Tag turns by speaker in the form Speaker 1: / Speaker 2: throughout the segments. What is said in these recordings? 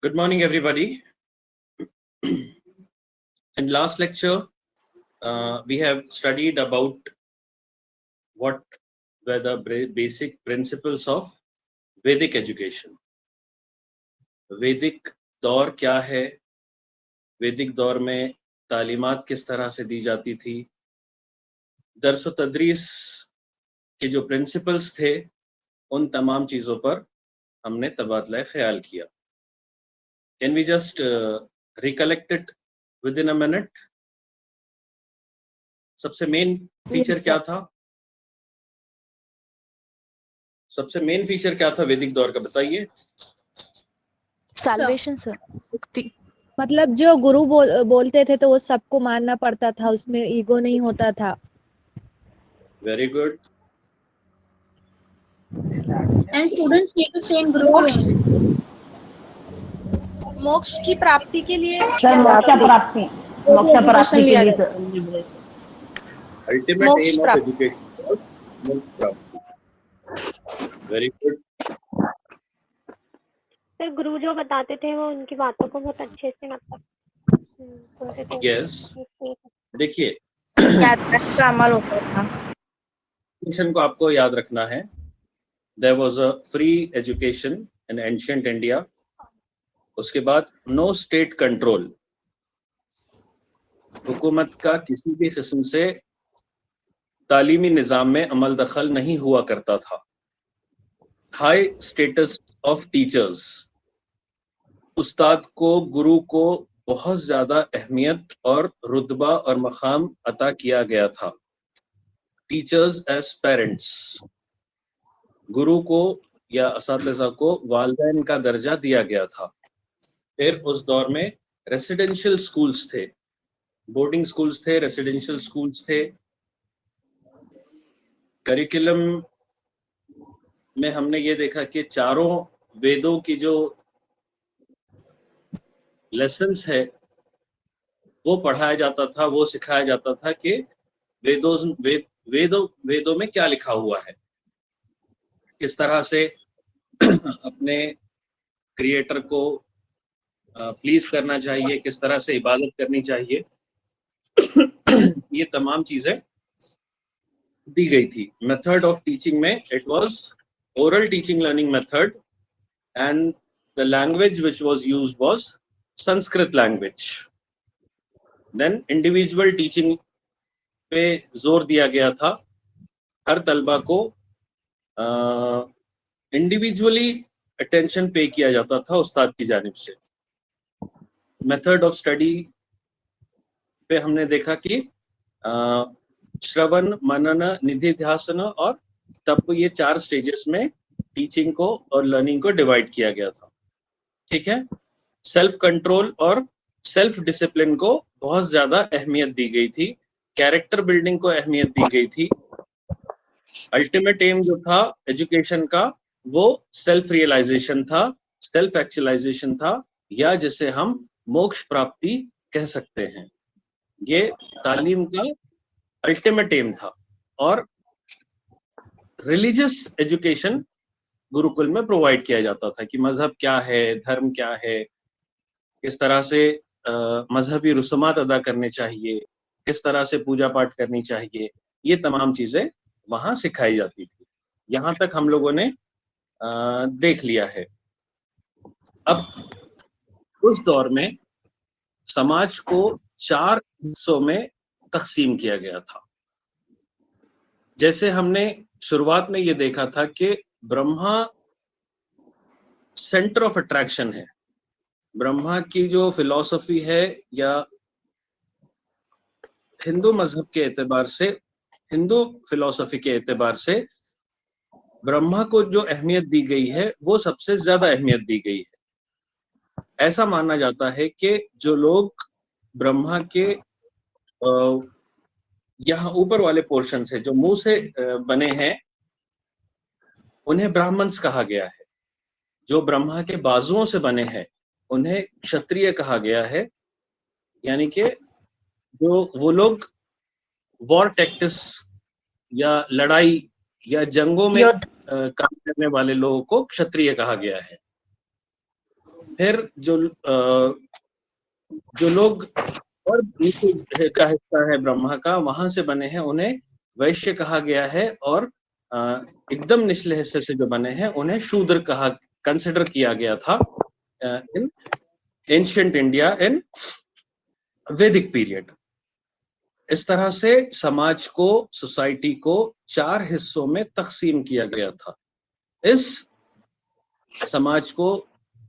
Speaker 1: Good morning, everybody. In last lecture, we have studied about what were the basic principles of Vedic education. वैदिक दौर क्या है, वैदिक दौर में तालीमात किस तरह से दी जाती थी, दर्स तदरीस के जो प्रिंसिपल्स थे, उन तमाम चीज़ों पर हमने तबादला ख्याल किया. Can we just recollect it within a minute? सबसे मेन फीचर क्या था? सबसे मेन फीचर क्या था वैदिक दौर का, बताइए.
Speaker 2: सैल्वेशन सर, मुक्ति.
Speaker 3: मतलब जो गुरु बोलते थे तो वो सबको मानना पड़ता था, उसमें ईगो नहीं होता था.
Speaker 1: Very good.
Speaker 4: And students need to stay in group.
Speaker 2: मोक्ष की प्राप्ति के लिए
Speaker 5: सर मोक्ष प्राप्ति के लिए
Speaker 1: अल्टीमेट एम ऑफ एजुकेशन मोक्ष प्राप्ति. Very good.
Speaker 6: सर गुरु जो बताते थे वो उनकी बातों को बहुत अच्छे से मतलब
Speaker 1: यस. देखिए,
Speaker 3: अमल होता था.
Speaker 1: एजुकेशन को आपको याद रखना है. There was a free education in ancient India. उसके बाद नो स्टेट कंट्रोल, हुकूमत का किसी भी किस्म से तालीमी निज़ाम में अमल दखल नहीं हुआ करता था. हाई स्टेटस ऑफ टीचर्स, उस्ताद को, गुरु को बहुत ज़्यादा अहमियत और रुतबा और मकाम अता किया गया था. टीचर्स एज पेरेंट्स, गुरु को या असातिज़ा को वालिदैन का दर्जा दिया गया था. फिर उस दौर में रेसिडेंशियल स्कूल्स थे, बोर्डिंग स्कूल्स थे, रेसिडेंशियल स्कूल्स थे. करिकुलम में हमने ये देखा कि चारों वेदों की जो लेसन्स है वो पढ़ाया जाता था, वो सिखाया जाता था कि वेदों में क्या लिखा हुआ है, किस तरह से अपने क्रिएटर को प्लीज करना चाहिए, किस तरह से इबादत करनी चाहिए. ये तमाम चीजें दी गई थी. मेथड ऑफ टीचिंग में it was oral teaching learning method and the language which was used was Sanskrit language. Then individual teaching पे जोर दिया गया था. हर तलबा को इंडिविजुअली अटेंशन पे किया जाता था उस्ताद की जानिब से. मेथड ऑफ स्टडी पे हमने देखा कि श्रवण, मनन, निधिध्यासन और तब ये 4 स्टेजेस में टीचिंग को और लर्निंग को डिवाइड किया गया था. ठीक है. सेल्फ कंट्रोल और सेल्फ डिसिप्लिन को बहुत ज्यादा अहमियत दी गई थी. कैरेक्टर बिल्डिंग को अहमियत दी गई थी. अल्टीमेट एम जो था एजुकेशन का वो सेल्फ रियलाइजेशन था, सेल्फ एक्चुअलाइजेशन था, या जिसे हम मोक्ष प्राप्ति कह सकते हैं. ये तालीम का अल्टीमेट एम था. और रिलीजियस एजुकेशन गुरुकुल में प्रोवाइड किया जाता था कि मजहब क्या है, धर्म क्या है, किस तरह से मजहबी रसूमात अदा करने चाहिए, किस तरह से पूजा पाठ करनी चाहिए, ये तमाम चीजें वहां सिखाई जाती थी. यहाँ तक हम लोगों ने देख लिया है. अब उस दौर में समाज को 4 हिस्सों में तकसीम किया गया था. जैसे हमने शुरुआत में ये देखा था कि ब्रह्मा सेंटर ऑफ अट्रैक्शन है. ब्रह्मा की जो फिलॉसफी है या हिंदू मजहब के एतबार से, हिंदू फिलॉसफी के एतबार से ब्रह्मा को जो अहमियत दी गई है वो सबसे ज्यादा अहमियत दी गई है. ऐसा माना जाता है कि जो लोग ब्रह्मा के यहाँ ऊपर वाले पोर्शन से, जो मुंह से बने हैं, उन्हें ब्राह्मण्स कहा गया है. जो ब्रह्मा के बाजुओं से बने हैं उन्हें क्षत्रिय कहा गया है. यानी कि जो वो लोग वॉर टैक्टिस या लड़ाई या जंगों में काम करने वाले लोगों को क्षत्रिय कहा गया है. फिर जो लोग और नीचे का हिस्सा है ब्रह्मा का, वहां से बने हैं, उन्हें वैश्य कहा गया है, और एकदम निचले हिस्से से जो बने हैं उन्हें शूद्र कहा, कंसिडर किया गया था इन एंशिएंट इंडिया इन वैदिक पीरियड। इस तरह से समाज को, सोसाइटी को 4 हिस्सों में तकसीम किया गया था। इस समाज को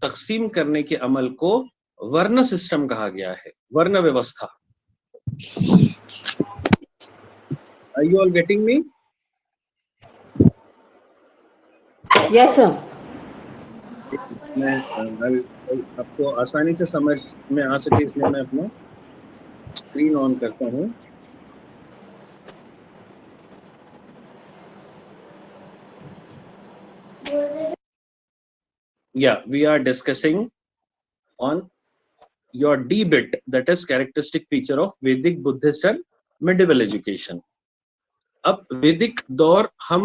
Speaker 1: तकसीम करने के अमल को वर्ण सिस्टम कहा गया है, वर्ण व्यवस्था। Are you all getting me?
Speaker 2: Yes, sir.
Speaker 1: मैं आपको आसानी से समझ में आ सके इसलिए मैं अपना स्क्रीन ऑन करता हूँ। Yeah, we are discussing on your D bit, that is characteristic feature of Vedic, Buddhist and medieval education. अब वैदिक दौर हम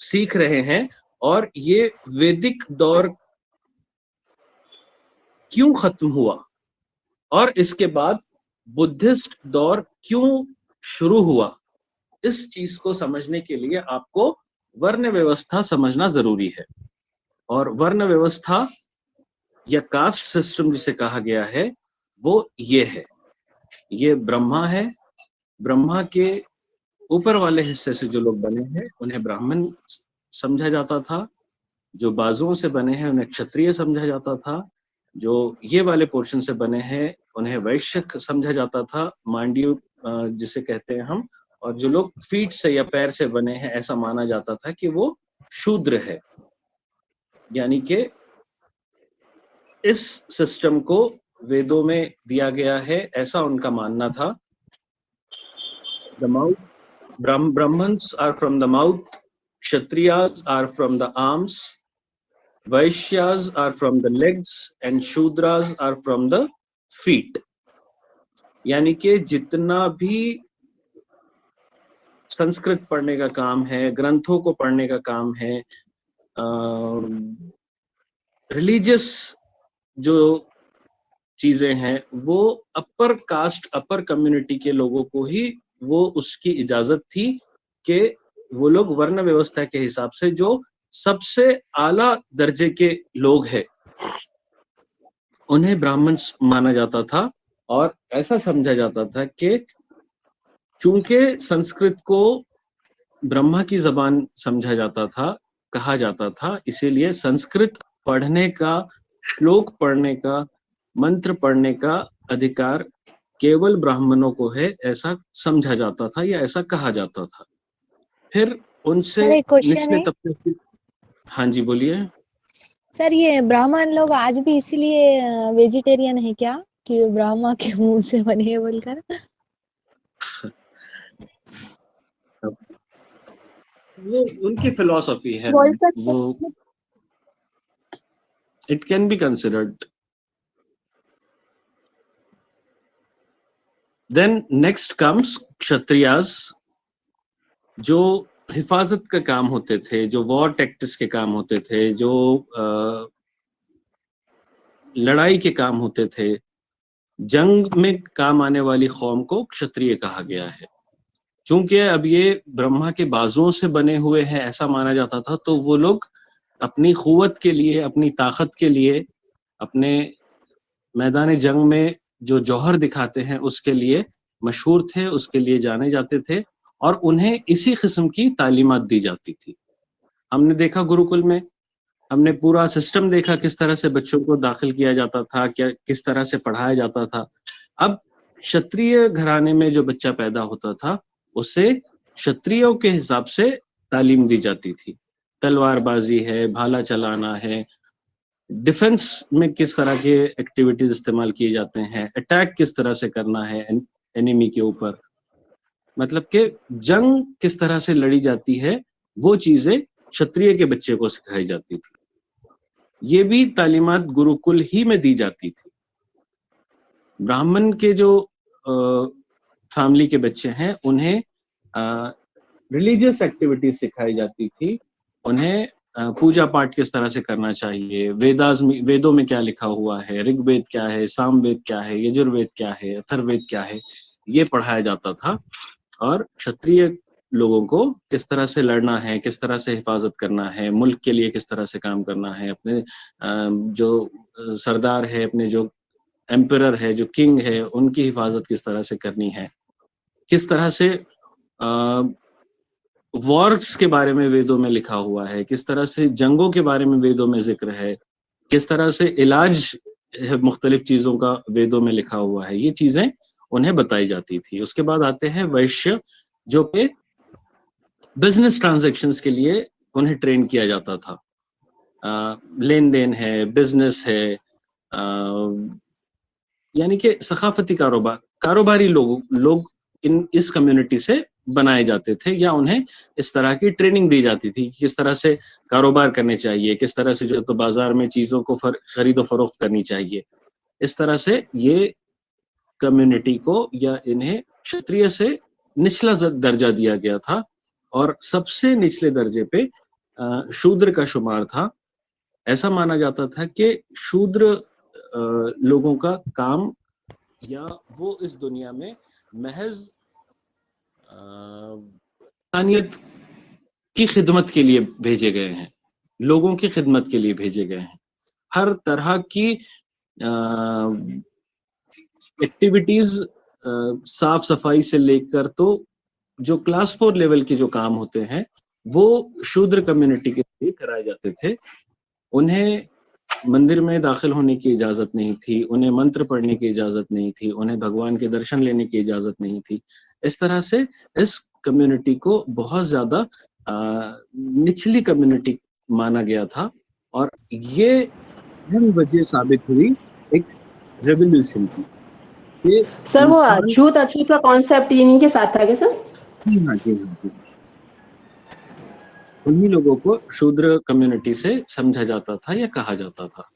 Speaker 1: सीख रहे हैं, और ये वैदिक दौर क्यों खत्म हुआ और इसके बाद बुद्धिस्ट दौर क्यों शुरू हुआ, इस चीज को समझने के लिए आपको वर्ण व्यवस्था समझना जरूरी है। और वर्ण व्यवस्था या कास्ट सिस्टम जिसे कहा गया है वो ये है, ये ब्रह्मा है। ब्रह्मा के ऊपर वाले हिस्से से जो लोग बने हैं उन्हें ब्राह्मण समझा जाता था, जो बाजुओं से बने हैं उन्हें क्षत्रिय समझा जाता था, जो ये वाले पोर्शन से बने हैं उन्हें वैश्य समझा जाता था, मांड्यू जिसे कहते हैं हम, और जो लोग फीट से या पैर से बने हैं ऐसा माना जाता था कि वो शूद्र है। यानी कि इस सिस्टम को वेदों में दिया गया है, ऐसा उनका मानना था। The mouth, Brahmans are from the mouth, Kshatriyas are from the arms, Vaishyas are from the legs and Shudras are from the feet। यानी कि जितना भी संस्कृत पढ़ने का काम है, ग्रंथों को पढ़ने का काम है, रिलीजियस जो चीजें हैं वो अपर कास्ट, अपर कम्युनिटी के लोगों को ही वो उसकी इजाजत थी कि वो लोग वर्ण व्यवस्था के हिसाब से जो सबसे आला दर्जे के लोग हैं उन्हें ब्राह्मण माना जाता था। और ऐसा समझा जाता था कि चूंकि संस्कृत को ब्रह्मा की जबान समझा जाता था, कहा जाता था, इसीलिए संस्कृत पढ़ने का, श्लोक पढ़ने का, मंत्र पढ़ने का अधिकार केवल ब्राह्मणों को है, ऐसा समझा जाता था या ऐसा कहा जाता था। फिर उनसे निचले तबके, हाँ जी बोलिए
Speaker 3: सर। ये ब्राह्मण लोग आज भी इसीलिए वेजिटेरियन है क्या, कि ब्रह्मा के मुंह से बने हैं बोलकर?
Speaker 1: वो उनकी फिलॉसफी है, वो it can be considered. Then next comes Kshatriyas, जो हिफाजत का काम होते थे, जो वॉर टैक्टिक्स के काम होते थे, जो लड़ाई के काम होते थे, जंग में काम आने वाली कौम को क्षत्रिय कहा गया है। चूंकि अब ये ब्रह्मा के बाजुओं से बने हुए हैं ऐसा माना जाता था, तो वो लोग अपनी कुव्वत के लिए, अपनी ताकत के लिए, अपने मैदान जंग में जो जौहर दिखाते हैं उसके लिए मशहूर थे, उसके लिए जाने जाते थे, और उन्हें इसी किस्म की तालीमात दी जाती थी। हमने देखा गुरुकुल में, हमने पूरा सिस्टम देखा किस तरह से बच्चों को दाखिल किया जाता था, क्या किस तरह से पढ़ाया जाता था। अब क्षत्रिय घराने में जो बच्चा पैदा होता था उसे क्षत्रियों के हिसाब से तालीम दी जाती थी। तलवारबाजी है, भाला चलाना है, डिफेंस में किस तरह के एक्टिविटीज इस्तेमाल किए जाते हैं, अटैक किस तरह से करना है एनिमी के ऊपर, मतलब कि जंग किस तरह से लड़ी जाती है, वो चीजें क्षत्रिय के बच्चे को सिखाई जाती थी। ये भी तालीमात गुरुकुल ही में दी जाती थी। ब्राह्मण के जो फैमिली के बच्चे हैं उन्हें रिलीजियस एक्टिविटीज सिखाई जाती थी, उन्हें पूजा पाठ किस तरह से करना चाहिए, वेदों में क्या लिखा हुआ है, ऋग्वेद क्या है, सामवेद क्या है, यजुर्वेद क्या है, अथर्ववेद क्या है, ये पढ़ाया जाता था। और क्षत्रिय लोगों को किस तरह से लड़ना है, किस तरह से हिफाजत करना है, मुल्क के लिए किस तरह से काम करना है, अपने जो सरदार है, अपने जो एम्परर है, जो किंग है, उनकी हिफाजत किस तरह से करनी है, किस तरह से वॉर्स के बारे में वेदों में लिखा हुआ है, किस तरह से जंगों के बारे में वेदों में जिक्र है, किस तरह से इलाज मुख्तलिफ चीजों का वेदों में लिखा हुआ है, ये चीजें उन्हें बताई जाती थी। उसके बाद आते हैं वैश्य, जो कि बिजनेस ट्रांजैक्शंस के लिए उन्हें ट्रेन किया जाता था। लेन देन है, बिजनेस है, यानी कि सकाफती कारोबारी लोग इस कम्युनिटी से बनाए जाते थे, या उन्हें इस तरह की ट्रेनिंग दी जाती थी कि किस तरह से कारोबार करने चाहिए, किस तरह से जो तो बाजार में चीजों को खरीदो फरोख्त करनी चाहिए। इस तरह से ये कम्युनिटी को या इन्हें क्षत्रिय से निचला दर्जा दिया गया था, और सबसे निचले दर्जे पे शूद्र का शुमार था। ऐसा माना जाता था कि शूद्र लोगों का काम, या वो इस दुनिया में महज इंसानियत की खिदमत के लिए भेजे गए हैं, लोगों की खिदमत के लिए भेजे गए हैं। हर तरह की एक्टिविटीज, साफ सफाई से लेकर तो जो क्लास 4 लेवल के जो काम होते हैं वो शूद्र कम्युनिटी के लिए कराए जाते थे। उन्हें मंदिर में दाखिल होने की इजाजत नहीं थी, उन्हें मंत्र पढ़ने की इजाजत नहीं थी, उन्हें भगवान के दर्शन लेने की इजाजत नहीं थी। इस तरह से इस कम्युनिटी को बहुत ज्यादा निचली कम्युनिटी माना गया था, और ये अहम वजह साबित हुई एक रेवोल्यूशन की।
Speaker 2: सर वो अछूत अछूत का कॉन्सेप्ट इन्हीं के साथ था क्या सर?
Speaker 1: हाँ जी। उन्हीं लोगों को शूद्र कम्युनिटी से समझा जाता था या कहा जाता था।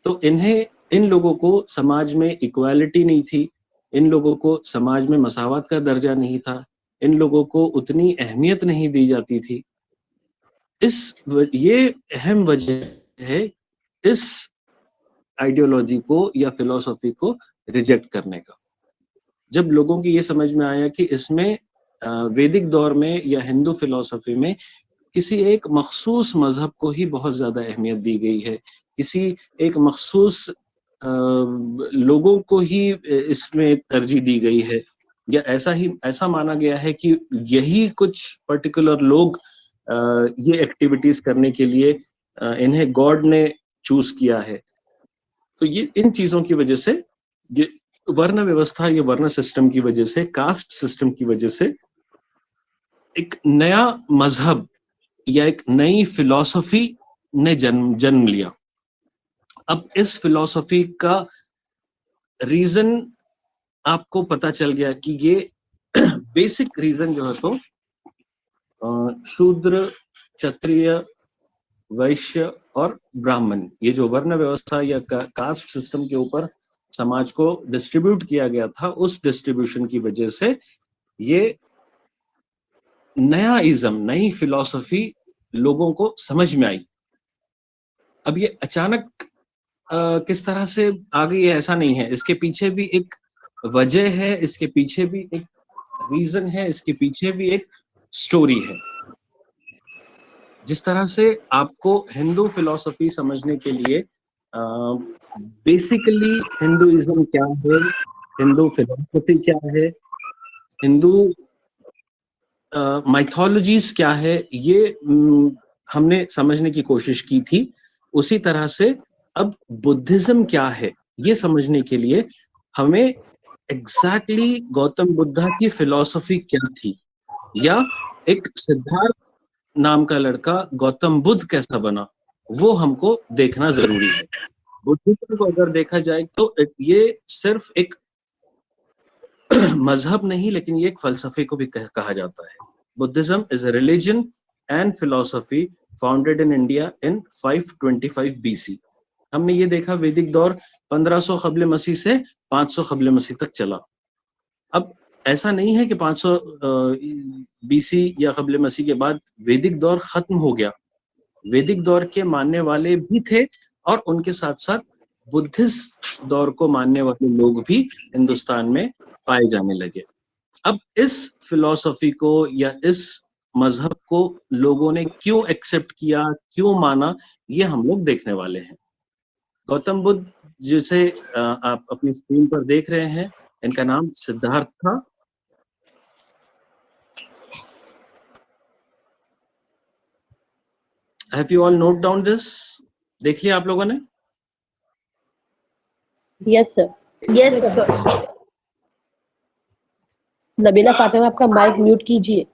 Speaker 1: तो इन लोगों को समाज में इक्वालिटी नहीं थी, इन लोगों को समाज में मसावत का दर्जा नहीं था, इन लोगों को उतनी अहमियत नहीं दी जाती थी। ये अहम वजह है इस आइडियोलॉजी को या फिलॉसफी को रिजेक्ट करने का। जब लोगों की ये समझ में आया कि इसमें वैदिक दौर में या हिंदू फिलॉसफी में किसी एक मखसूस मजहब को ही बहुत ज्यादा अहमियत दी गई है, किसी एक मखसूस लोगों को ही इसमें तरजीह दी गई है, या ऐसा माना गया है कि यही कुछ पर्टिकुलर लोग ये एक्टिविटीज करने के लिए इन्हें गॉड ने चूज किया है। तो ये इन चीजों की वजह से, ये वर्ण व्यवस्था, ये वर्ण सिस्टम की वजह से, कास्ट सिस्टम की वजह से एक नया मजहब या एक नई फिलॉसफी ने जन्म लिया। अब इस फिलॉसफी का रीजन आपको पता चल गया कि ये बेसिक रीजन जो है तो शूद्र, क्षत्रिय, वैश्य और ब्राह्मण, ये जो वर्ण व्यवस्था या कास्ट सिस्टम के ऊपर समाज को डिस्ट्रीब्यूट किया गया था, उस डिस्ट्रीब्यूशन की वजह से ये नया इज्म, नई फिलॉसफी लोगों को समझ में आई। अब ये अचानक किस तरह से आ गई है ऐसा नहीं है, इसके पीछे भी एक वजह है, इसके पीछे भी एक रीजन है, इसके पीछे भी एक स्टोरी है। जिस तरह से आपको हिंदू फिलॉसफी समझने के लिए बेसिकली हिंदुइज्म क्या है, हिंदू फिलॉसफी क्या है, हिंदू माइथोलॉजीज क्या है, ये हमने समझने की कोशिश की थी। उसी तरह से अब बुद्धिज्म क्या है ये समझने के लिए हमें एग्जैक्टली गौतम बुद्धा की फिलॉसफी क्या थी, या एक सिद्धार्थ नाम का लड़का गौतम बुद्ध कैसा बना, वो हमको देखना जरूरी है। बुद्धिज्म को अगर देखा जाए तो ये सिर्फ एक मजहब नहीं, लेकिन ये एक फलसफे को भी कहा जाता है। Buddhism is a religion and philosophy founded in India in 525 BC। हमने ये देखा वैदिक दौर 1500 कब्ल मसीह से 500 कब्ल मसीह तक चला। अब ऐसा नहीं है कि 500 BC या कब्ल मसीह के बाद वैदिक दौर खत्म हो गया। वैदिक दौर के मानने वाले भी थे और उनके साथ साथ बुद्धिस्ट दौर को मानने वाले लोग भी हिंदुस्तान में पाए जाने लगे। अब इस फिलॉसफी को या इस मजहब को लोगों ने क्यों एक्सेप्ट किया, क्यों माना, ये हम लोग देखने वाले हैं। गौतम बुद्ध जिसे आप अपनी स्क्रीन पर देख रहे हैं, इनका नाम सिद्धार्थ था। Have you all note down this? देख लिया आप लोगों ने?
Speaker 5: Yes sir.
Speaker 4: Yes, sir.
Speaker 5: Nabila Fatima, आपका माइक म्यूट कीजिए।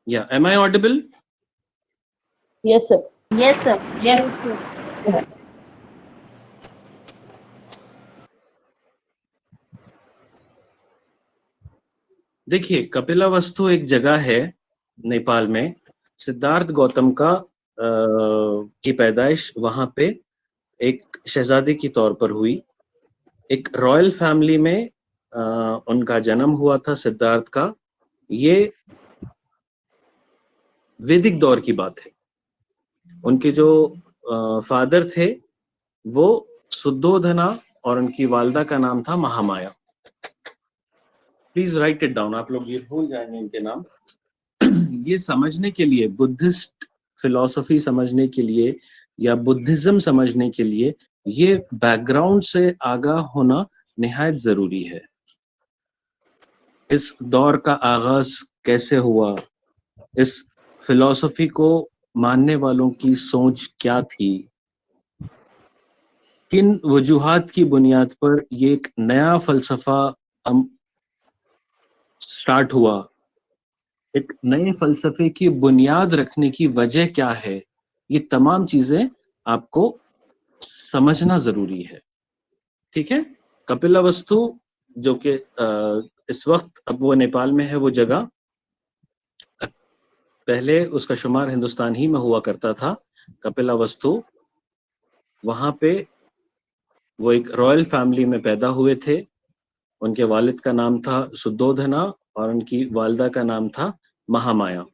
Speaker 1: Yeah, am I audible?
Speaker 5: Yes sir.
Speaker 4: Yes, sir. Yes.
Speaker 1: देखिए, कपिलावस्तु एक जगह है नेपाल में। सिद्धार्थ गौतम का की पैदाइश वहां पे एक शहजादे की तौर पर हुई। एक रॉयल फैमिली में उनका जन्म हुआ था सिद्धार्थ का। ये वैदिक दौर की बात है। उनके जो फादर थे वो शुद्धोधना और उनकी वालदा का नाम था Mahamaya. Please right it down, आप लोग ये भूल जाएंगे इनके नाम। ये समझने के लिए, बुद्धिस्ट फिलॉसफी समझने के लिए या बुद्धिज्म समझने के लिए ये बैकग्राउंड से आगाह होना निहायत जरूरी है। इस दौर का आगाज कैसे हुआ, इस फिलॉसफी को मानने वालों की सोच क्या थी, किन वजूहात की बुनियाद पर ये एक नया फलसफा स्टार्ट हुआ, एक नए फलसफे की बुनियाद रखने की वजह क्या है, ये तमाम चीजें आपको समझना जरूरी है। ठीक है? कपिलावस्तु जो कि इस वक्त अब वो नेपाल में है, वो जगह पहले उसका शुमार हिंदुस्तान ही में हुआ करता था। कपिलावस्तु वहां पे वो एक रॉयल फैमिली में पैदा हुए थे। उनके वालिद का नाम था शुद्धोधना और उनकी वालदा का नाम था महामाया।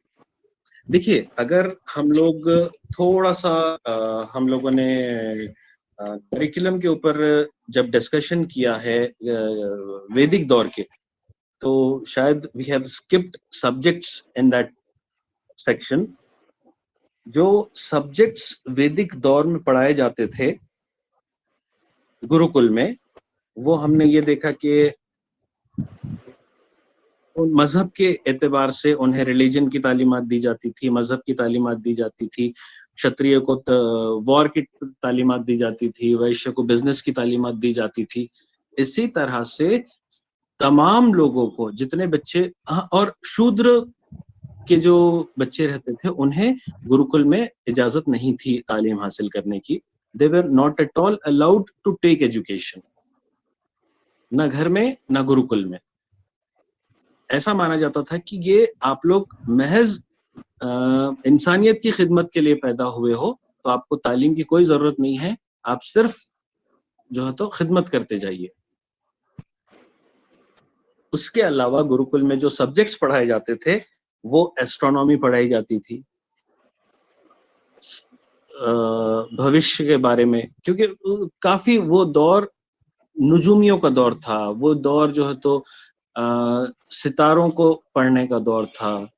Speaker 1: देखिए, अगर हम लोग थोड़ा सा हम लोगों ने करिकुलम के ऊपर जब डिस्कशन किया है वैदिक दौर के, तो शायद we have skipped subjects in that section. जो सब्जेक्ट्स वैदिक दौर में पढ़ाए जाते थे गुरुकुल में, वो हमने ये देखा कि मजहब के एतबार से उन्हें रिलीजन की तालीमात दी जाती थी, मजहब की तालीमात दी जाती थी, क्षत्रिय को वॉर की तालीमात दी जाती थी, वैश्य को बिजनेस की तालीमात दी जाती थी। इसी तरह से तमाम लोगों को, जितने बच्चे और शूद्र के जो बच्चे रहते थे, उन्हें गुरुकुल में इजाजत नहीं थी तालीम हासिल करने की। They were not at all allowed to take education, न घर में न गुरुकुल में। ऐसा माना जाता था कि ये आप लोग महज इंसानियत की खिदमत के लिए पैदा हुए हो, तो आपको तालीम की कोई जरूरत नहीं है, आप सिर्फ जो है तो खिदमत करते जाइए। उसके अलावा गुरुकुल में जो सब्जेक्ट्स पढ़ाए जाते थे वो एस्ट्रोनॉमी पढ़ाई जाती थी, भविष्य के बारे में, क्योंकि काफी वो दौर नुजूमियों का दौर था। वो दौर जो है तो सितारों को पढ़ने का दौर था।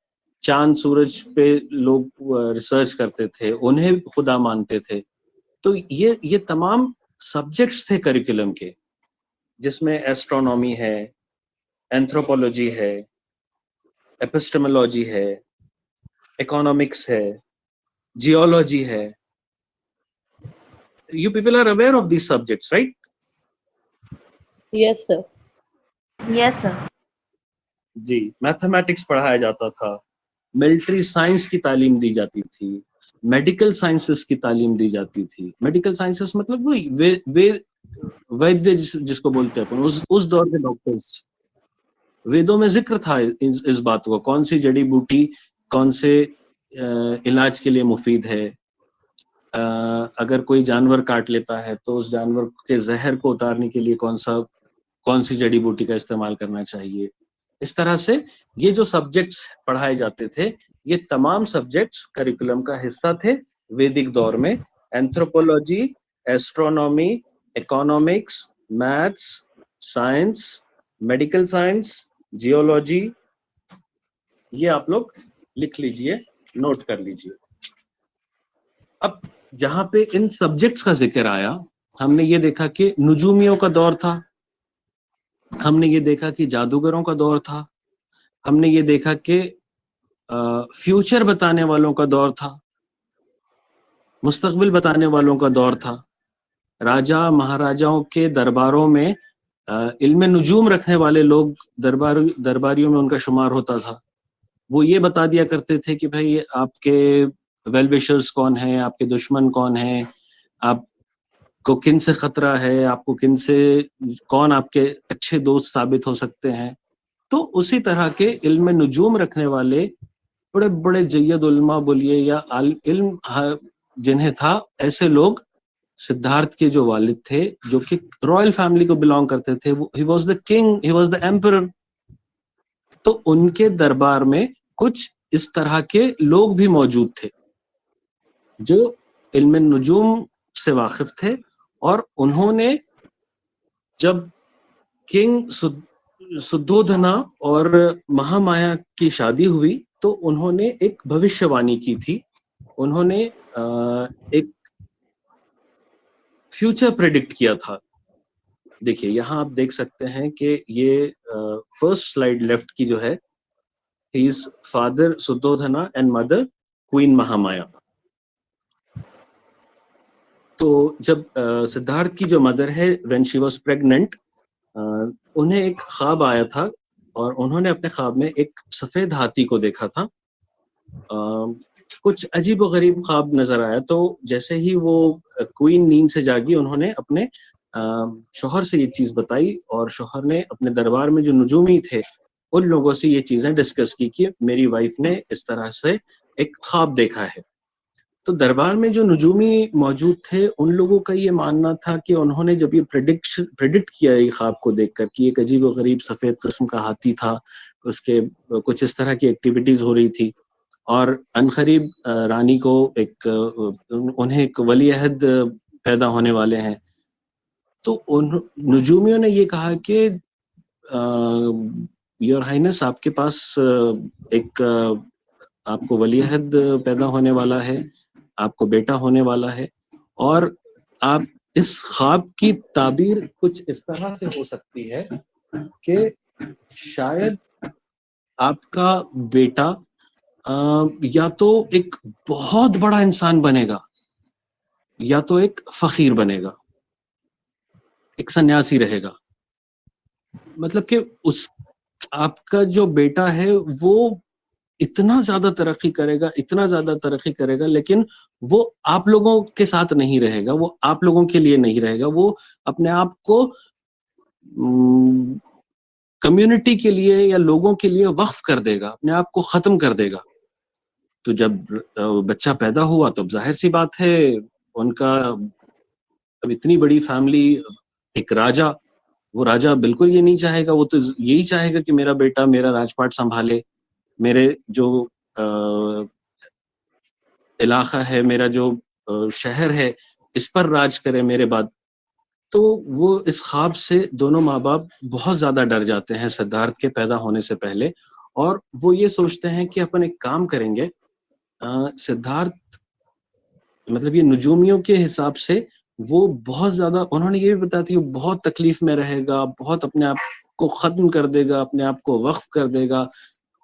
Speaker 1: चांद सूरज पे लोग रिसर्च करते थे, उन्हें खुदा मानते थे। तो ये तमाम सब्जेक्ट्स थे करिकुलम के, जिसमें एस्ट्रोनॉमी है, एंथ्रोपोलॉजी है, एपिस्टेमोलॉजी है, इकोनॉमिक्स है, जियोलॉजी है। You people are aware of these subjects, right?
Speaker 5: Yes sir.
Speaker 4: Yes, sir.
Speaker 1: जी, मैथमेटिक्स पढ़ाया जाता था, मिलिट्री साइंस की तालीम दी जाती थी, मेडिकल साइंसेस की तालीम दी जाती थी। मेडिकल साइंसेस मतलब वही वैद्य जिसको बोलते हैं अपन, उस दौर के डॉक्टर्स। वेदों में जिक्र था इस बात को, कौन सी जड़ी बूटी कौन से इलाज के लिए मुफीद है। अगर कोई जानवर काट लेता है तो उस जानवर के जहर को उतारने के लिए कौन सी जड़ी बूटी का इस्तेमाल करना चाहिए। इस तरह से ये जो सब्जेक्ट्स पढ़ाए जाते थे, ये तमाम सब्जेक्ट्स करिकुलम का हिस्सा थे वैदिक दौर में। Anthropology, astronomy, economics, maths, science, medical science, geology, ये आप लोग लिख लीजिए, नोट कर लीजिए। अब जहां पे इन सब्जेक्ट्स का जिक्र आया, हमने ये देखा कि नुजूमियों का दौर था, हमने ये देखा कि जादूगरों का दौर था, हमने ये देखा कि फ्यूचर बताने वालों का दौर था, मुस्तकबिल बताने वालों का दौर था। राजा महाराजाओं के दरबारों में इल्म नुजूम रखने वाले लोग दरबारियों में उनका शुमार होता था। वो ये बता दिया करते थे कि भाई आपके वेल विशर्स कौन है, आपके दुश्मन कौन है, आपको किन से खतरा है, आपको किन से कौन आपके अच्छे दोस्त साबित हो सकते हैं। तो उसी तरह के इल्म नुजूम रखने वाले बड़े बड़े जय्यद उलमा बोलिए या इल्म जिन्हें था, ऐसे लोग सिद्धार्थ के जो वालिद थे, जो कि रॉयल फैमिली को बिलोंग करते थे, he was the king, he was the emperor. तो उनके दरबार में कुछ इस तरह के लोग भी मौजूद थे जो इल्म नुजूम से वाकिफ थे, और उन्होंने जब किंग सुद्धोधना और महामाया की शादी हुई तो उन्होंने एक भविष्यवाणी की थी। उन्होंने एक फ्यूचर प्रेडिक्ट किया था। देखिए यहाँ आप देख सकते हैं कि ये फर्स्ट स्लाइड लेफ्ट की जो है, he is father Suddhodana and mother queen Mahamaya. तो जब सिद्धार्थ की जो मदर है, व्हेन शी वाज प्रेग्नेंट, उन्हें एक ख्वाब आया था और उन्होंने अपने ख्वाब में एक सफेद हाथी को देखा था। कुछ अजीब व गरीब ख्वाब नजर आया। तो जैसे ही वो क्वीन नींद से जागी, उन्होंने अपने शौहर से ये चीज बताई, और शौहर ने अपने दरबार में जो नुजूमी थे उन लोगों से ये चीजें डिस्कस की कि मेरी वाइफ ने इस तरह से एक ख्वाब देखा है। तो दरबार में जो नुजूमी मौजूद थे, उन लोगों का ये मानना था कि उन्होंने जब ये प्रेडिक्ट किया ये ख्वाब को देखकर कि एक अजीब व गरीब सफेद किस्म का हाथी था, उसके कुछ इस तरह की एक्टिविटीज हो रही थी, और अनकरीब रानी को उन्हें एक वली अहद पैदा होने वाले हैं। तो उन नुजूमियों ने ये कहा कि योर हाइनेस, आपके पास आपको वली अहद पैदा होने वाला है, आपको बेटा होने वाला है, और आप इस ख्वाब की ताबीर कुछ इस तरह से हो सकती है कि शायद आपका बेटा या तो एक बहुत बड़ा इंसान बनेगा या तो एक फकीर बनेगा, एक सन्यासी रहेगा। मतलब कि आपका जो बेटा है वो इतना ज्यादा तरक्की करेगा, लेकिन वो आप लोगों के साथ नहीं रहेगा, वो आप लोगों के लिए नहीं रहेगा, वो अपने आप को कम्युनिटी के लिए या लोगों के लिए वक्फ कर देगा, अपने आप को खत्म कर देगा। तो जब बच्चा पैदा हुआ तो जाहिर सी बात है, उनका अब इतनी बड़ी फैमिली, एक राजा, वो राजा बिल्कुल ये नहीं चाहेगा, वो तो यही चाहेगा कि मेरा बेटा मेरा राजपाट संभाले, मेरे जो इलाका है, मेरा जो शहर है, इस पर राज करे मेरे बाद। तो वो इस ख्वाब से दोनों माँ बाप बहुत ज्यादा डर जाते हैं सिद्धार्थ के पैदा होने से पहले, और वो ये सोचते हैं कि अपन एक काम करेंगे, सिद्धार्थ मतलब ये नुजूमियों के हिसाब से वो बहुत ज्यादा, उन्होंने ये भी बताया था कि बहुत तकलीफ में रहेगा, बहुत अपने आप को खत्म कर देगा, अपने आप को वक्फ कर देगा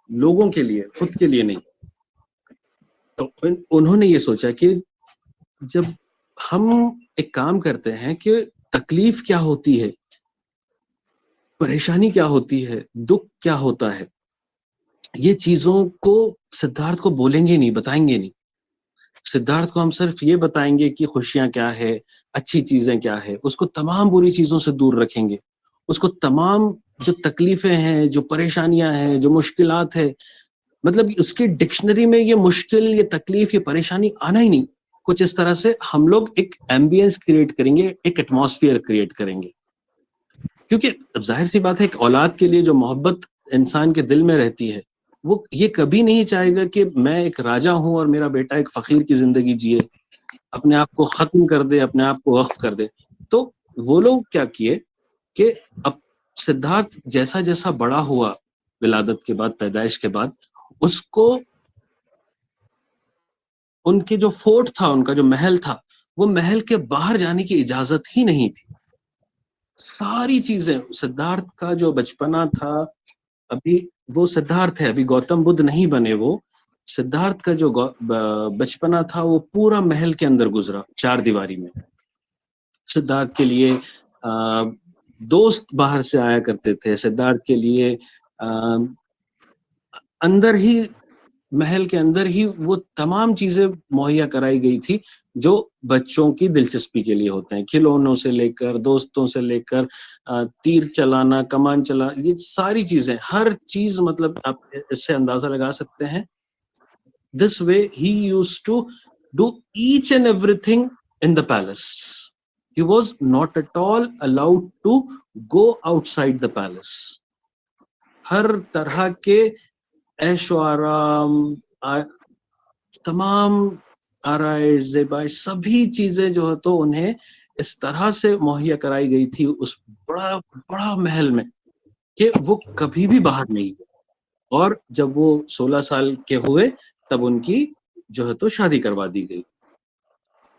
Speaker 1: लोगों के लिए, खुद के लिए नहीं। तो उन्होंने ये सोचा कि जब हम एक काम करते हैं कि तकलीफ क्या होती है, परेशानी क्या होती है, दुख क्या होता है, ये चीजों को सिद्धार्थ को बोलेंगे नहीं, बताएंगे नहीं। सिद्धार्थ को हम सिर्फ ये बताएंगे कि खुशियां क्या है, अच्छी चीजें क्या है, उसको तमाम बुरी चीजों से दूर रखेंगे, उसको तमाम जो तकलीफें हैं, जो परेशानियां हैं, जो मुश्किलात है, मतलब उसकी डिक्शनरी में ये मुश्किल, ये तकलीफ, ये परेशानी आना ही नहीं। कुछ इस तरह से हम लोग एक एम्बियंस क्रिएट करेंगे, एक एटमॉस्फेयर क्रिएट करेंगे, क्योंकि जाहिर सी बात है एक औलाद के लिए जो मोहब्बत इंसान के दिल में रहती है, वो ये कभी नहीं चाहेगा कि मैं एक राजा हूं और मेरा बेटा एक फकीर की जिंदगी जिए, अपने आप को खत्म कर दे, अपने आप को वक्फ कर दे। तो वो लोग क्या किए कि अब सिद्धार्थ जैसा जैसा बड़ा हुआ विलादत के बाद, पैदाइश के बाद, उसको उनके जो फोर्ट था, उनका जो महल था, वो महल के बाहर जाने की इजाजत ही नहीं थी। सारी चीजें, सिद्धार्थ का जो बचपना था, अभी वो सिद्धार्थ है, अभी गौतम बुद्ध नहीं बने वो, सिद्धार्थ का जो बचपना था वो पूरा महल के अंदर गुजरा, चार दीवारी में। सिद्धार्थ के लिए दोस्त बाहर से आया करते थे, सिद्धार्थ के लिए अंदर ही, महल के अंदर ही वो तमाम चीजें मुहैया कराई गई थी जो बच्चों की दिलचस्पी के लिए होते हैं, खिलौनों से लेकर, दोस्तों से लेकर, तीर चलाना, कमान चला, ये सारी चीजें, हर चीज, मतलब आप इससे अंदाजा लगा सकते हैं। दिस वे ही used to do each and everything in the palace. He was not at all allowed to go outside the palace. हर तरह के ऐशो आराम, तमाम आराइश, ज़ेबाइश, सभी चीजें जो है तो उन्हें इस तरह से मुहैया कराई गई थी उस बड़ा बड़ा महल में कि वो कभी भी बाहर नहीं गए। और जब वो 16 साल के हुए तब उनकी जो है तो शादी करवा दी गई।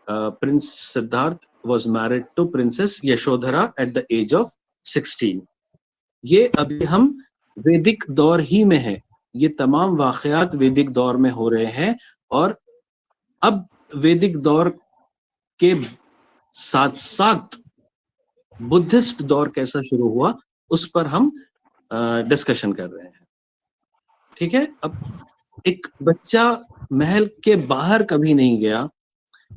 Speaker 1: Prince Siddharth was married to Princess Yashodhara at the age of 16. ये अभी हम वैदिक दौर ही में है, ये तमाम वाक़यात वैदिक दौर में हो रहे हैं। और अब वैदिक दौर के साथ साथ बुद्धिस्ट दौर कैसा शुरू हुआ उस पर हम डिस्कशन कर रहे हैं। ठीक है, अब एक बच्चा महल के बाहर कभी नहीं गया,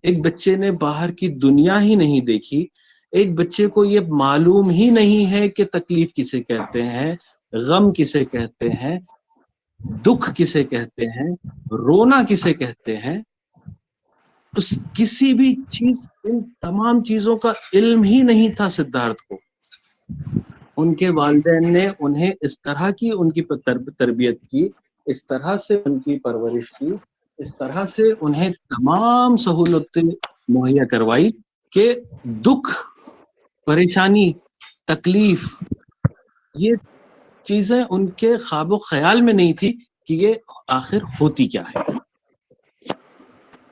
Speaker 1: एक बच्चे ने बाहर की दुनिया ही नहीं देखी, एक बच्चे को ये मालूम ही नहीं है कि तकलीफ किसे कहते हैं, गम किसे कहते हैं, दुख किसे कहते हैं, रोना किसे कहते हैं, उस किसी भी चीज, इन तमाम चीजों का इल्म ही नहीं था सिद्धार्थ को। उनके वालिदैन ने उन्हें इस तरह की उनकी तरबियत की, इस तरह से उनकी परवरिश की, इस तरह से उन्हें तमाम सहूलतें मुहैया करवाई कि दुख, परेशानी, तकलीफ, ये चीजें उनके ख्वाबो ख्याल में नहीं थी कि ये आखिर होती क्या है।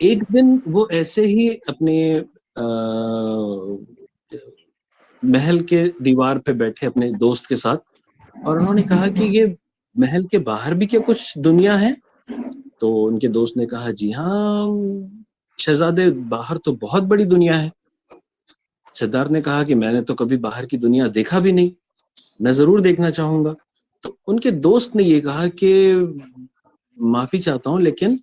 Speaker 1: एक दिन वो ऐसे ही अपने महल के दीवार पे बैठे अपने दोस्त के साथ, और उन्होंने कहा कि ये महल के बाहर भी क्या कुछ दुनिया है? तो उनके दोस्त ने कहा, जी हाँ शहजादे, बाहर तो बहुत बड़ी दुनिया है। सिद्धार्थ ने कहा कि मैंने तो कभी बाहर की दुनिया देखा भी नहीं, मैं जरूर देखना चाहूंगा। तो उनके दोस्त ने ये कहा कि माफी चाहता हूँ, लेकिन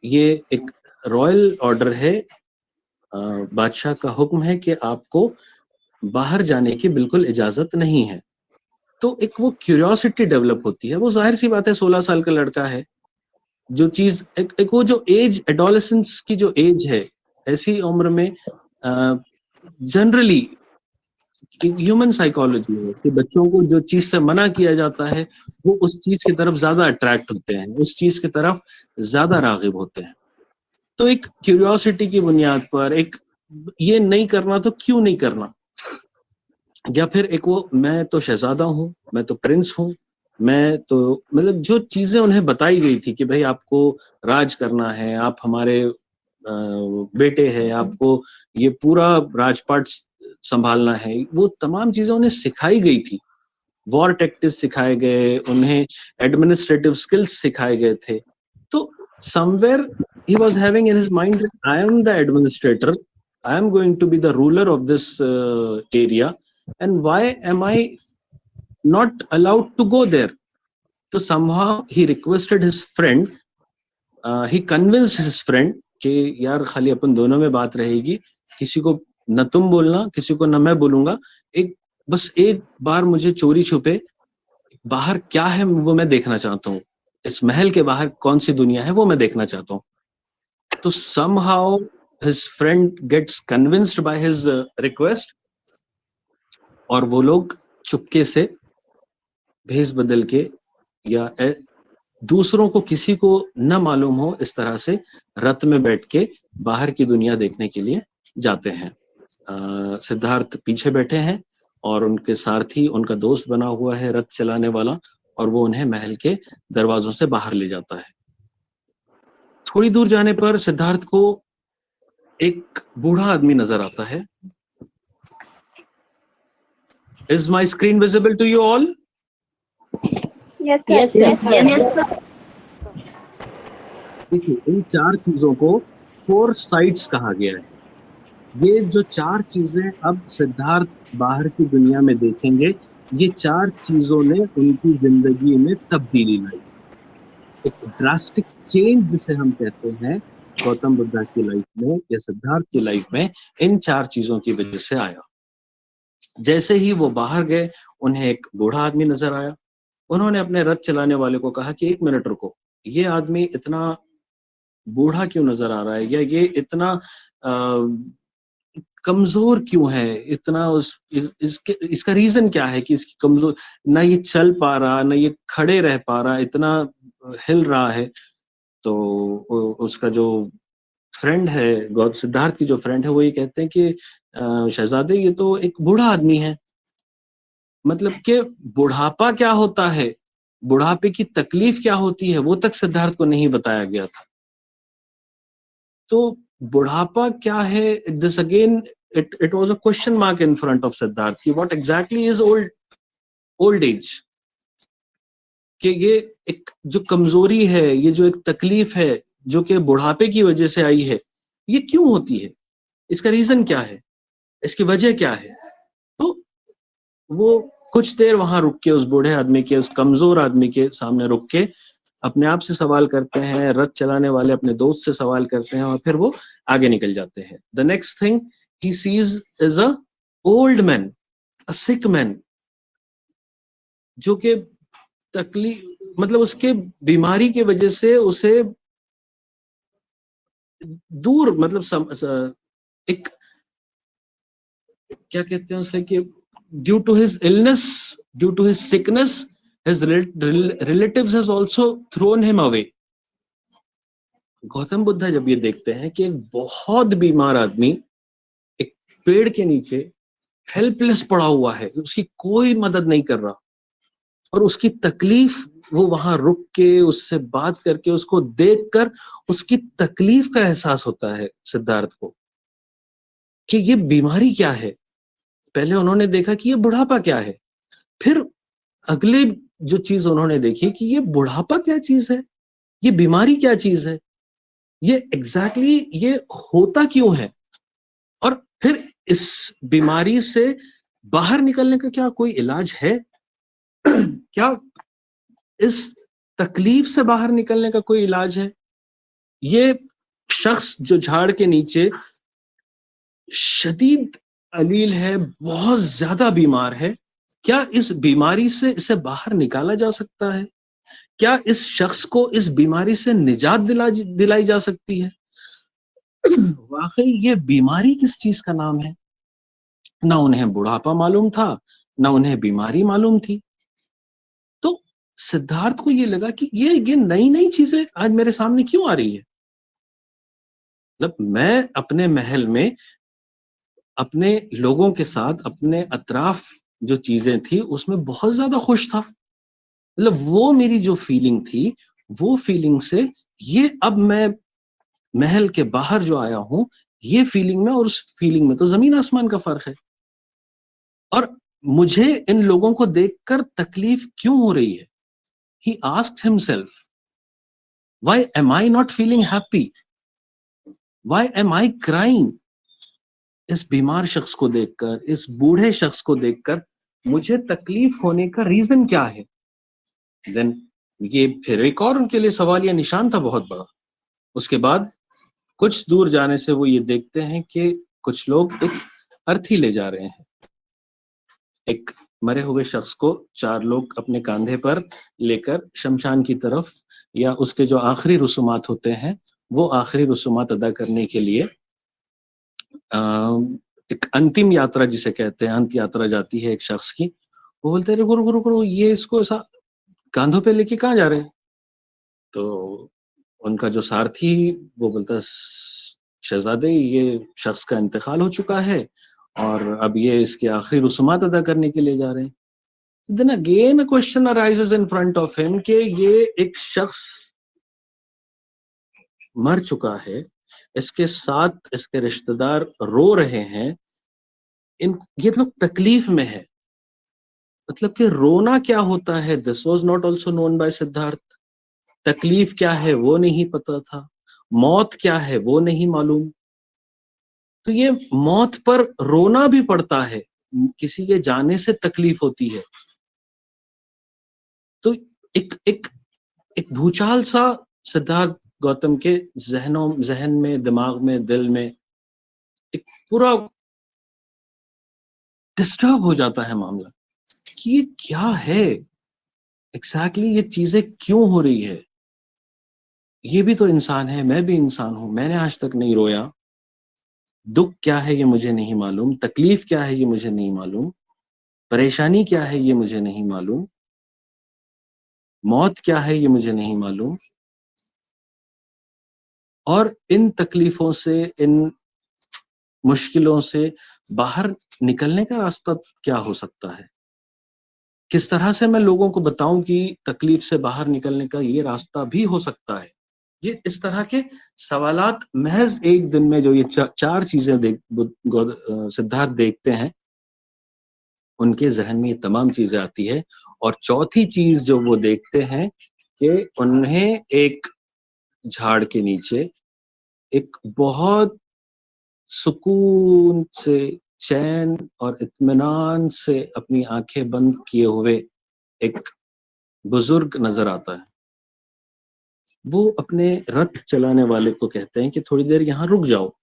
Speaker 1: ये एक रॉयल ऑर्डर है, बादशाह का हुक्म है कि आपको बाहर जाने की बिल्कुल इजाजत नहीं है। तो एक वो क्यूरियोसिटी डेवलप होती है, वो जाहिर सी बात है 16 साल का लड़का है, जो चीज एक वो जो एज, एडोलेसेंस की जो एज है, ऐसी उम्र में जनरली ह्यूमन साइकोलॉजी है कि बच्चों को जो चीज से मना किया जाता है वो उस चीज की तरफ ज्यादा अट्रैक्ट होते हैं, उस चीज की तरफ ज्यादा रागिब होते हैं। तो एक क्यूरियोसिटी की बुनियाद पर, एक ये नहीं करना तो क्यों नहीं करना, या फिर एक वो मैं तो शहजादा हूँ, मैं तो प्रिंस हूँ, मैं तो, मतलब जो चीजें उन्हें बताई गई थी कि भाई आपको राज करना है, आप हमारे बेटे हैं, आपको ये पूरा राजपाट संभालना है, वो तमाम चीजें उन्हें सिखाई गई थी। वॉर टैक्टिक्स सिखाए गए, उन्हें एडमिनिस्ट्रेटिव स्किल्स सिखाए गए थे। तो somewhere he was having in his mind that I am the administrator, I am going to be the ruler of this area, and why am I not allowed to go there? So somehow he requested his friend, he convinced his friend कि यार खाली अपन दोनों में बात रहेगी, किसी को न तुम बोलना, किसी को न मैं बोलूंगा, बस एक बार मुझे चोरी छुपे बाहर क्या है वो मैं देखना चाहता हूँ। इस महल के बाहर कौन सी दुनिया है वो मैं देखना चाहता हूँ। तो somehow his friend gets convinced by his request और वो लोग चुपके से भेष बदल के या दूसरों को किसी को न मालूम हो इस तरह से रथ में बैठ के बाहर की दुनिया देखने के लिए जाते हैं। सिद्धार्थ पीछे बैठे हैं और उनके सारथी उनका दोस्त बना हुआ है रथ चलाने वाला, और वो उन्हें महल के दरवाजों से बाहर ले जाता है। थोड़ी दूर जाने पर सिद्धार्थ को एक बूढ़ा आदमी नजर आता है। Is my screen visible to you all?
Speaker 6: Yes, sir.
Speaker 5: Yes, sir.
Speaker 4: Yes, sir.
Speaker 1: देखिए, इन 4 चीजों को 4 साइट्स कहा गया है। ये जो 4 चीजें अब सिद्धार्थ बाहर की दुनिया में देखेंगे, ये 4 चीजों ने उनकी जिंदगी में तब्दीली लाई। एक ड्रास्टिक चेंज जिसे हम कहते हैं गौतम बुद्धा की लाइफ में या सिद्धार्थ की लाइफ में इन 4 चीजों की वजह से आया। जैसे ही वो बाहर गए, उन्हें एक बूढ़ा आदमी नजर आया। उन्होंने अपने रथ चलाने वाले को कहा कि 1 मिनट रुको, ये आदमी इतना बूढ़ा क्यों नजर आ रहा है, या ये इतना कमजोर क्यों है, इतना इसका रीजन क्या है कि इसकी कमजोर, ना ये चल पा रहा, ना ये खड़े रह पा रहा, इतना हिल रहा है। तो उसका जो फ्रेंड है, सिद्धार्थ की जो फ्रेंड है, वो ये कहते हैं कि शहजादे ये तो एक बूढ़ा आदमी है। मतलब कि बुढ़ापा क्या होता है, बुढ़ापे की तकलीफ क्या होती है, वो तक सिद्धार्थ को नहीं बताया गया था। तो बुढ़ापा क्या है, this again it was a question mark in front of Siddhartha कि what exactly is old age, कि ये एक जो कमजोरी है, ये जो एक तकलीफ है जो कि बुढ़ापे की वजह से आई है, ये क्यों होती है, इसका रीजन क्या है, इसकी वजह क्या है। तो वो कुछ देर वहां रुक के उस बूढ़े आदमी के, उस कमजोर आदमी के सामने रुक के अपने आप से सवाल करते हैं, रथ चलाने वाले अपने दोस्त से सवाल करते हैं, और फिर वो आगे निकल जाते हैं। The next thing he sees is a old man, a sick man, जो कि तकलीफ, मतलब उसके बीमारी की वजह से उसे दूर, मतलब एक क्या कहते हैं उसे, कि due to his illness, due to his sickness, his relatives has also thrown him away। Gautam Buddha जब ये देखते हैं कि एक बहुत बीमार आदमी एक पेड़ के नीचे हेल्पलेस पड़ा हुआ है, उसकी कोई मदद नहीं कर रहा, और उसकी तकलीफ, वो वहां रुक के उससे बात करके उसको देखकर उसकी तकलीफ का एहसास होता है सिद्धार्थ को कि ये बीमारी क्या है। पहले उन्होंने देखा कि ये बुढ़ापा क्या है, फिर अगले जो चीज उन्होंने देखी कि ये बुढ़ापा क्या चीज है, ये बीमारी क्या चीज है, ये एग्जैक्टली ये होता क्यों है, और फिर इस बीमारी से बाहर निकलने का क्या कोई इलाज है क्या इस तकलीफ से बाहर निकलने का कोई इलाज है। ये शख्स जो झाड़ के नीचे शदीद अलील है, बहुत ज्यादा बीमार है, क्या इस बीमारी से इसे बाहर निकाला जा सकता है, क्या इस शख्स को इस बीमारी से निजात दिलाई जा सकती है। वाकई ये बीमारी किस चीज का नाम है, ना उन्हें बुढ़ापा मालूम था, ना उन्हें बीमारी मालूम थी। तो सिद्धार्थ को ये लगा कि ये नई नई चीजें आज मेरे सामने क्यों आ रही है। मतलब मैं अपने महल में अपने लोगों के साथ, अपने अतराफ जो चीजें थी उसमें बहुत ज्यादा खुश था, मतलब वो मेरी जो फीलिंग थी, वो फीलिंग से ये अब मैं महल के बाहर जो आया हूं, ये फीलिंग में और उस फीलिंग में तो जमीन आसमान का फर्क है। और मुझे इन लोगों को देखकर तकलीफ क्यों हो रही है। He asked himself, why am I not feeling happy? Why am I crying? इस बीमार शख्स को देखकर, इस बूढ़े शख्स को देखकर मुझे तकलीफ होने का रीजन क्या है। देन ये फिर एक और उनके लिए सवाल या निशान था बहुत बड़ा। उसके बाद कुछ दूर जाने से वो ये देखते हैं कि कुछ लोग एक अर्थी ले जा रहे हैं, एक मरे हुए शख्स को 4 लोग अपने कंधे पर लेकर शमशान की तरफ, या उसके जो आखिरी रसूमात होते हैं वो आखिरी रसूमात अदा करने के लिए एक अंतिम यात्रा जिसे कहते हैं, अंत यात्रा जाती है एक शख्स की। वो बोलते हैं गुरु गुरु गुरु, ये इसको ऐसा कांधों पे लेके कहाँ जा रहे हैं? तो उनका जो सारथी वो बोलता है, शहजादे ये शख्स का इंतकाल हो चुका है और अब ये इसके आखिरी रसूमात अदा करने के लिए जा रहे हैं। Then again a question arises in front of him कि ये एक शख्स मर चुका है, इसके साथ इसके रिश्तेदार रो रहे हैं, ये लोग तकलीफ में है, मतलब कि रोना क्या होता है, this was not also known by Siddharth. तकलीफ क्या है वो नहीं पता था, मौत क्या है वो नहीं मालूम। तो ये मौत पर रोना भी पड़ता है, किसी के जाने से तकलीफ होती है। तो एक भूचाल सा सिद्धार्थ गौतम के जहन में, दिमाग में, दिल में एक पूरा डिस्टर्ब हो जाता है मामला कि ये क्या है एग्जैक्टली, ये चीजें क्यों हो रही है। ये भी तो इंसान है, मैं भी इंसान हूं, मैंने आज तक नहीं रोया। दुख क्या है ये मुझे नहीं मालूम, तकलीफ क्या है ये मुझे नहीं मालूम, परेशानी क्या है ये मुझे नहीं मालूम, मौत क्या है ये मुझे नहीं मालूम। और इन तकलीफों से, इन मुश्किलों से बाहर निकलने का रास्ता क्या हो सकता है? किस तरह से मैं लोगों को बताऊं कि तकलीफ से बाहर निकलने का ये रास्ता भी हो सकता है? ये इस तरह के सवालात महज एक दिन में जो ये 4 चीजें सिद्धार्थ देखते हैं, उनके जहन में ये तमाम चीजें आती है। और चौथी चीज जो वो देखते हैं कि उन्हें एक झाड़ के नीचे एक बहुत सुकून से, चैन और इत्मीनान से अपनी आंखें बंद किए हुए एक बुजुर्ग नजर आता है। वो अपने रथ चलाने वाले को कहते हैं कि थोड़ी देर यहाँ रुक जाओ।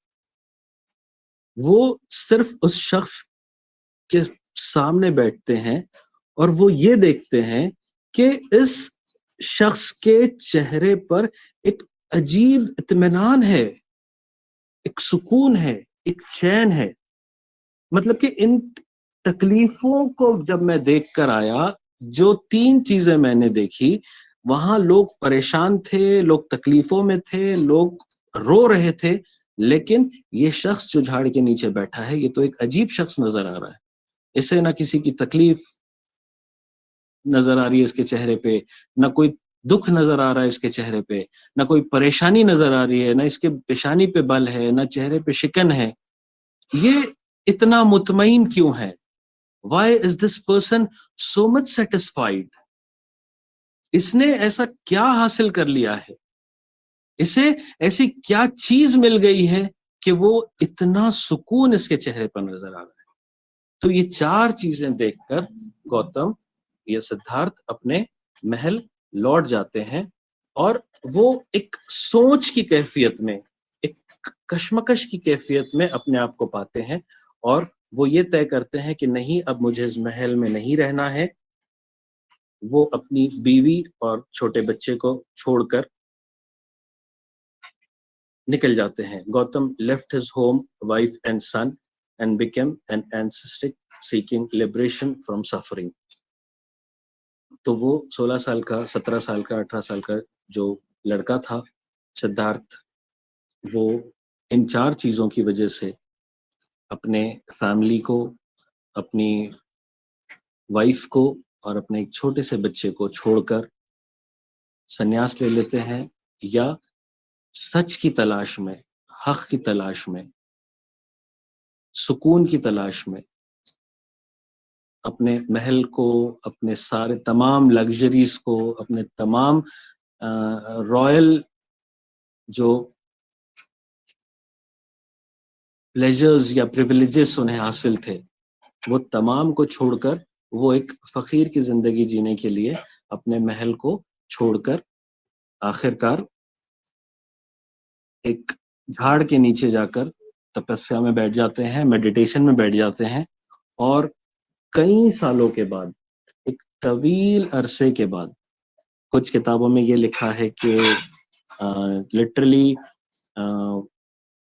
Speaker 1: वो सिर्फ उस शख्स के सामने बैठते हैं और वो ये देखते हैं कि इस शख्स के चेहरे पर एक अजीब इत्मीनान है, एक सुकून है, एक चैन है। मतलब कि इन तकलीफों को जब मैं देख कर आया, जो 3 चीजें मैंने देखी, वहां लोग परेशान थे, लोग तकलीफों में थे, लोग रो रहे थे, लेकिन ये शख्स जो झाड़ के नीचे बैठा है ये तो एक अजीब शख्स नजर आ रहा है। इसे ना किसी की तकलीफ नजर आ रही है इसके चेहरे पे, ना कोई दुख नजर आ रहा है इसके चेहरे पे, ना कोई परेशानी नजर आ रही है, ना इसके पेशानी पे बल है, ना चेहरे पे शिकन है। ये इतना मुतमईन क्यों है? Why is this person so much satisfied? इसने ऐसा क्या हासिल कर लिया है? इसे ऐसी क्या चीज मिल गई है कि वो इतना सुकून इसके चेहरे पर नजर आ रहा है? तो ये 4 चीजें देखकर गौतम या सिद्धार्थ अपने महल लौट जाते हैं और वो एक सोच की कैफियत में, एक कश्मकश की कैफियत में अपने आप को पाते हैं और वो ये तय करते हैं कि नहीं, अब मुझे इस महल में नहीं रहना है। वो अपनी बीवी और छोटे बच्चे को छोड़कर निकल जाते हैं। Gautam left his home, wife and son and became an ascetic seeking liberation from suffering. तो वो 16 साल का, 17 साल का, 18 साल का जो लड़का था सिद्धार्थ, वो इन 4 चीजों की वजह से अपने फैमिली को, अपनी वाइफ को और अपने एक छोटे से बच्चे को छोड़कर संन्यास ले लेते हैं, या सच की तलाश में, हक की तलाश में, सुकून की तलाश में अपने महल को, अपने सारे तमाम लग्जरीज को, अपने तमाम रॉयल जो प्लेजर्स या प्रिविलेजेस उन्हें हासिल थे, वो तमाम को छोड़कर वो एक फकीर की जिंदगी जीने के लिए अपने महल को छोड़कर आखिरकार एक झाड़ के नीचे जाकर तपस्या में बैठ जाते हैं, मेडिटेशन में बैठ जाते हैं और कई सालों के बाद, एक तवील अरसे के बाद, कुछ किताबों में ये लिखा है कि लिटरली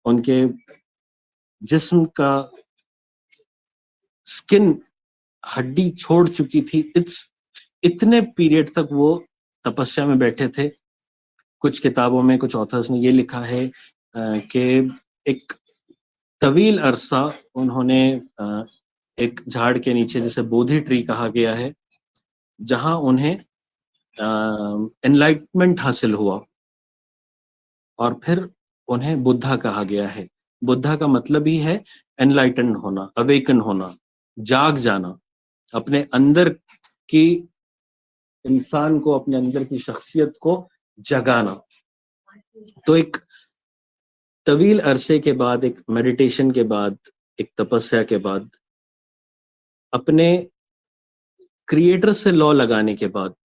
Speaker 1: उनके जिस्म का स्किन, हड्डी छोड़ चुकी थी, इतने पीरियड तक वो तपस्या में बैठे थे। कुछ किताबों में कुछ ऑथर्स ने ये लिखा है कि एक तवील अरसा उन्होंने एक झाड़ के नीचे, जिसे बोधि ट्री कहा गया है, जहां उन्हें एनलाइटमेंट हासिल हुआ, और फिर उन्हें बुद्धा कहा गया है। बुद्धा का मतलब ही है एनलाइटन होना, अवेकन होना, जाग जाना, अपने अंदर की इंसान को, अपने अंदर की शख्सियत को जगाना। तो एक तवील अरसे के बाद, एक मेडिटेशन के बाद, एक तपस्या के बाद, अपने क्रिएटर से लॉ लगाने के बाद,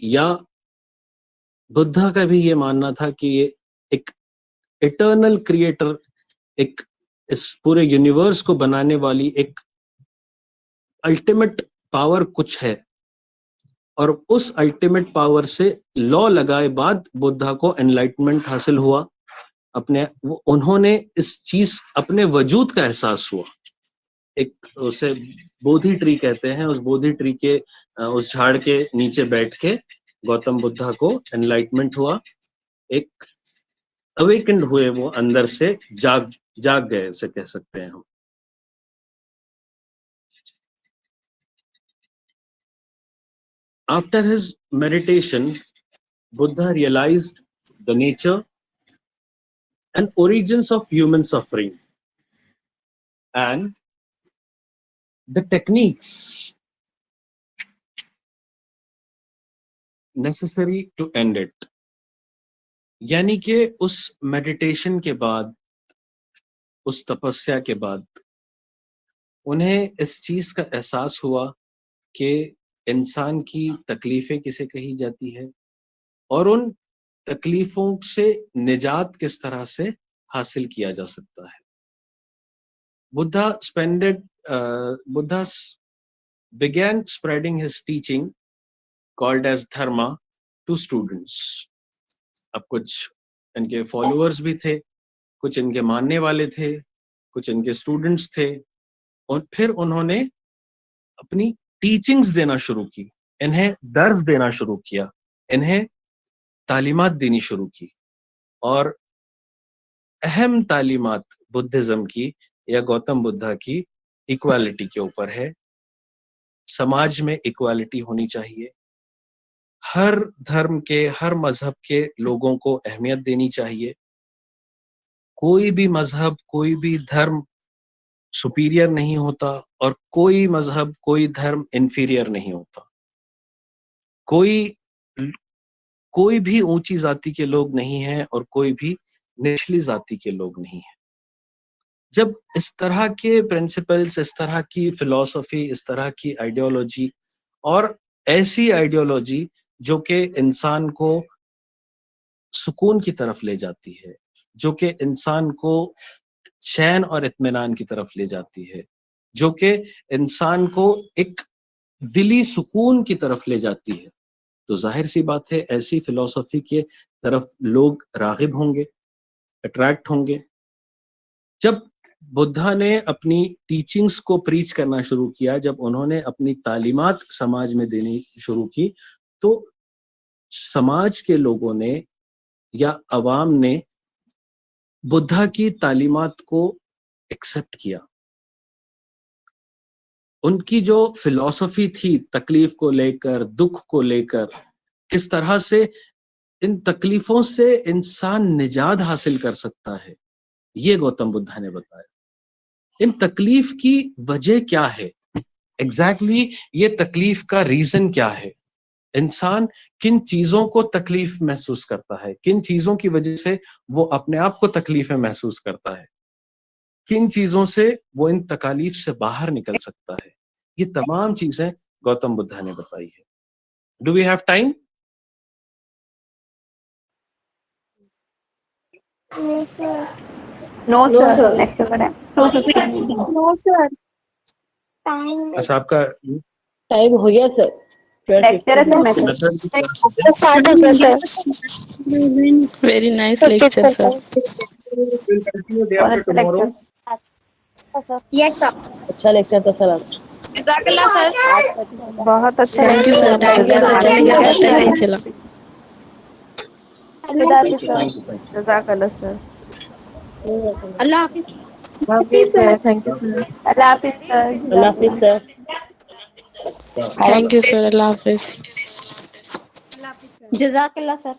Speaker 1: या बुद्धा का भी ये मानना था कि ये एक इटर्नल क्रिएटर, एक इस पूरे यूनिवर्स को बनाने वाली एक अल्टीमेट पावर कुछ है, और उस अल्टीमेट पावर से लॉ लगाए बाद बुद्धा को एनलाइटमेंट हासिल हुआ। उन्होंने इस चीज, अपने वजूद का एहसास हुआ। एक उसे बोधि ट्री कहते हैं, उस बोधि ट्री के उस झाड़ के नीचे बैठ के गौतम बुद्धा को एनलाइटमेंट हुआ, एक अवेकन्ड हुए, वो अंदर से जाग गए, उसे कह सकते हैं हम। After his meditation, Buddha realized the nature and origins of human suffering and the techniques necessary to end it. यानी कि उस मेडिटेशन के बाद, उस तपस्या के बाद उन्हें इस चीज का एहसास हुआ कि इंसान की तकलीफें किसे कही जाती है, और उन तकलीफों से निजात किस तरह से हासिल किया जा सकता है। Buddha began spreading his teaching called as dharma to students. अब कुछ इनके फॉलोअर्स भी थे, कुछ इनके मानने वाले थे, कुछ इनके स्टूडेंट्स थे, और फिर उन्होंने अपनी टीचिंग्स देना शुरू की, इन्हें दर्स देना शुरू किया, इन्हें तालीमात देनी शुरू की। और अहम तालीमात बुद्धिज्म की या गौतम बुद्धा की इक्वालिटी के ऊपर है। समाज में इक्वालिटी होनी चाहिए, हर धर्म के, हर मजहब के लोगों को अहमियत देनी चाहिए। कोई भी मजहब, कोई भी धर्म सुपीरियर नहीं होता, और कोई मजहब, कोई धर्म इंफीरियर नहीं होता। कोई भी ऊंची जाति के लोग नहीं हैं और कोई भी निचली जाति के लोग नहीं हैं। जब इस तरह के प्रिंसिपल्स, इस तरह की फिलॉसफी, इस तरह की आइडियोलॉजी, और ऐसी आइडियोलॉजी जो कि इंसान को सुकून की तरफ ले जाती है, जो कि इंसान को चैन और इत्मीनान की तरफ ले जाती है, जो कि इंसान को एक दिली सुकून की तरफ ले जाती है, तो जाहिर सी बात है ऐसी फिलॉसफी के तरफ लोग रागिब होंगे, अट्रैक्ट होंगे। जब बुद्धा ने अपनी टीचिंग्स को प्रीच करना शुरू किया, जब उन्होंने अपनी तालीमात समाज में देनी शुरू की, तो समाज के लोगों ने या अवाम ने बुद्धा की तालीमात को एक्सेप्ट किया। उनकी जो फिलॉसफी थी तकलीफ को लेकर, दुख को लेकर, किस तरह से इन तकलीफों से इंसान निजात हासिल कर सकता है, ये गौतम बुद्धा ने बताया। इन तकलीफ की वजह क्या है, एग्जैक्टली ये तकलीफ का रीजन क्या है, इंसान किन चीजों को तकलीफ महसूस करता है, किन चीजों की वजह से वो अपने आप को तकलीफें महसूस करता है, किन चीजों से वो इन तकालीफ से बाहर निकल सकता है, ये तमाम चीजें गौतम बुद्धा ने बताई है। Do we have time?
Speaker 6: No
Speaker 2: No,
Speaker 6: sir,
Speaker 2: sir.
Speaker 6: Next पर है।
Speaker 4: No, sir.
Speaker 6: टाइम
Speaker 1: अच्छा आपका
Speaker 5: टाइम हो गया सर।
Speaker 2: लेक्चर है सर मैसेज
Speaker 1: मेथड
Speaker 6: स्टार्ट हो गया sir.
Speaker 7: Very nice lecture, sir.
Speaker 1: will continue day
Speaker 2: और
Speaker 1: after
Speaker 2: अच्छा
Speaker 1: tomorrow.
Speaker 2: Lecture
Speaker 4: Yes, sir.
Speaker 5: अच्छा लेक्चर था सर आज।
Speaker 4: Jazakallah, sir.
Speaker 2: बहुत अच्छा
Speaker 7: Thank you, sir. Thank you. अच्छा lecture पता ही नहीं चला.
Speaker 1: Thank you, thank you, thank you.
Speaker 2: जज़ाकल्लाह सर।
Speaker 4: Allah Hafiz.
Speaker 2: Thank you sir. Allah हाफिज सर।
Speaker 5: अल्लाह हाफिज sir.
Speaker 7: Thank you, sir. Allah Hafiz.
Speaker 4: Jazakallah, sir.